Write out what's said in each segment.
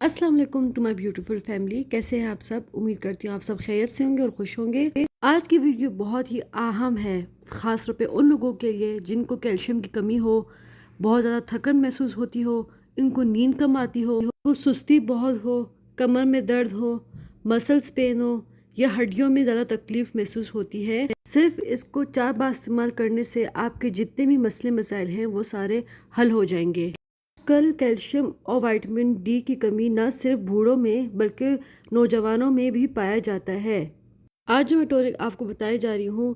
अस्सलाम वालेकुम to my beautiful family. कैसे हैं आप सब? उम्मीद करती हूँ आप सब खैरियत से होंगे और खुश होंगे। आज की वीडियो बहुत ही अहम है, ख़ास तौर पे उन लोगों के लिए जिनको कैल्शियम की कमी हो, बहुत ज़्यादा थकन महसूस होती हो, इनको नींद कम आती हो, सुस्ती बहुत हो, कमर में दर्द हो, मसल्स पेन हो या हड्डियों में ज़्यादा तकलीफ महसूस होती है। सिर्फ इसको 4 बार इस्तेमाल करने से आपके जितने भी मसले मसाइल हैं वो सारे हल हो जाएंगे। कल कैल्शियम और विटामिन डी की कमी न सिर्फ बूढ़ों में बल्कि नौजवानों में भी पाया जाता है। आज जो मैं टॉनिक आपको बताई जा रही हूँ,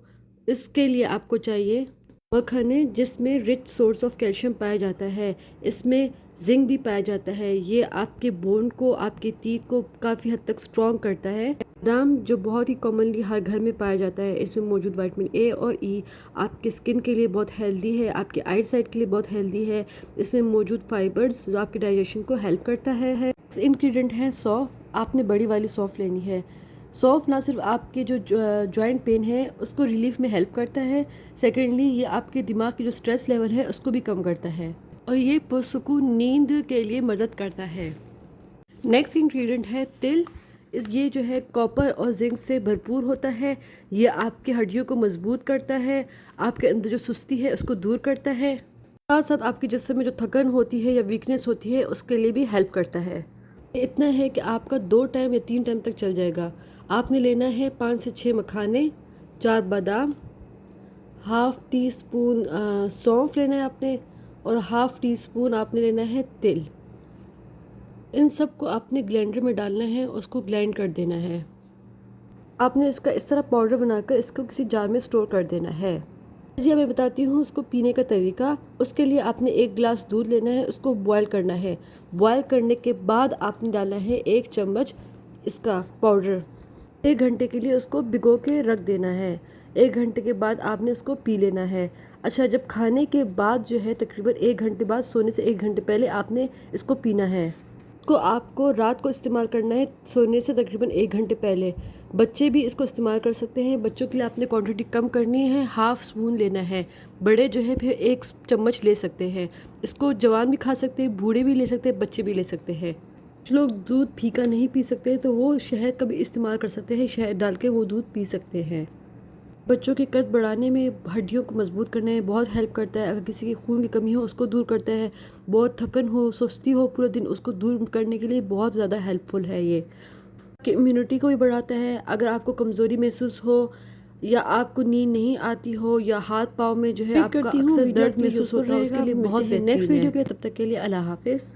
इसके लिए आपको चाहिए मखाने जिसमें रिच सोर्स ऑफ कैल्शियम पाया जाता है। इसमें जिंक भी पाया जाता है। ये आपके बोन को, आपके टीथ को काफ़ी हद तक स्ट्रॉन्ग करता है। बादाम जो बहुत ही कॉमनली हर घर में पाया जाता है, इसमें मौजूद विटामिन ए और ई आपके स्किन के लिए बहुत हेल्दी है, आपके आई साइट के लिए बहुत हेल्दी है। इसमें मौजूद फाइबर्स जो आपके डाइजेशन को हेल्प करता है। इंग्रेडिएंट है सौंफ। आपने बड़ी वाली सौंफ लेनी है। सौंफ ना सिर्फ आपके जो जॉइंट पेन है उसको रिलीफ में हेल्प करता है, सेकेंडली ये आपके दिमाग की जो स्ट्रेस लेवल है उसको भी कम करता है और ये पुरसुकून नींद के लिए मदद करता है। नेक्स्ट इंग्रेडिएंट है तिल। ये जो है कॉपर और जिंक से भरपूर होता है। ये आपकी हड्डियों को मजबूत करता है, आपके अंदर जो सुस्ती है उसको दूर करता है, साथ साथ आपके जिस्म में जो थकन होती है या वीकनेस होती है उसके लिए भी हेल्प करता है। इतना है कि आपका 2 टाइम या 3 टाइम तक चल जाएगा। आपने लेना है 5 से 6 मखाने, 4 बादाम, हाफ़ टी स्पून सौंफ लेना है आपने और हाफ़ टी स्पून आपने लेना है तिल। इन सब को आपने ग्राइंडर में डालना है, उसको ग्राइंड कर देना है। आपने इसका इस तरह पाउडर बनाकर इसको किसी जार में स्टोर कर देना है। जी मैं बताती हूँ उसको पीने का तरीका। उसके लिए आपने 1 गिलास दूध लेना है, उसको बॉयल करना है। बॉयल करने के बाद आपने डालना है 1 चम्मच इसका पाउडर। 1 घंटे के लिए उसको भिगो के रख देना है। 1 घंटे के बाद आपने उसको पी लेना है। अच्छा, जब खाने के बाद जो है तकरीबन 1 घंटे बाद, सोने से 1 घंटे पहले आपने इसको पीना है। इसको आपको रात को इस्तेमाल करना है, सोने से तकरीबन 1 घंटे पहले। बच्चे भी इसको इस्तेमाल कर सकते हैं। बच्चों के लिए आपने क्वांटिटी कम करनी है, हाफ़ स्पून लेना है। बड़े जो है फिर 1 चम्मच ले सकते हैं। इसको जवान भी खा सकते हैं, बूढ़े भी ले सकते हैं, बच्चे भी ले सकते हैं। कुछ लोग दूध फीका नहीं पी सकते तो वो शहद का भी इस्तेमाल कर सकते हैं, शहद डाल के वो दूध पी सकते हैं। बच्चों के कद बढ़ाने में, हड्डियों को मजबूत करने में बहुत हेल्प करता है। अगर किसी की खून की कमी हो उसको दूर करता है, बहुत थकन हो, सुस्ती हो पूरा दिन, उसको दूर करने के लिए बहुत ज़्यादा हेल्पफुल है ये। कि इम्यूनिटी को भी बढ़ाता है। अगर आपको कमज़ोरी महसूस हो या आपको नींद नहीं आती हो या हाथ पाँव में जो है आपका अक्सर दर्द महसूस होता है, उसके लिए बहुत बेहतरीन है। नेक्स्ट वीडियो के लिए तब तक के लिए अल्लाह हाफिज़।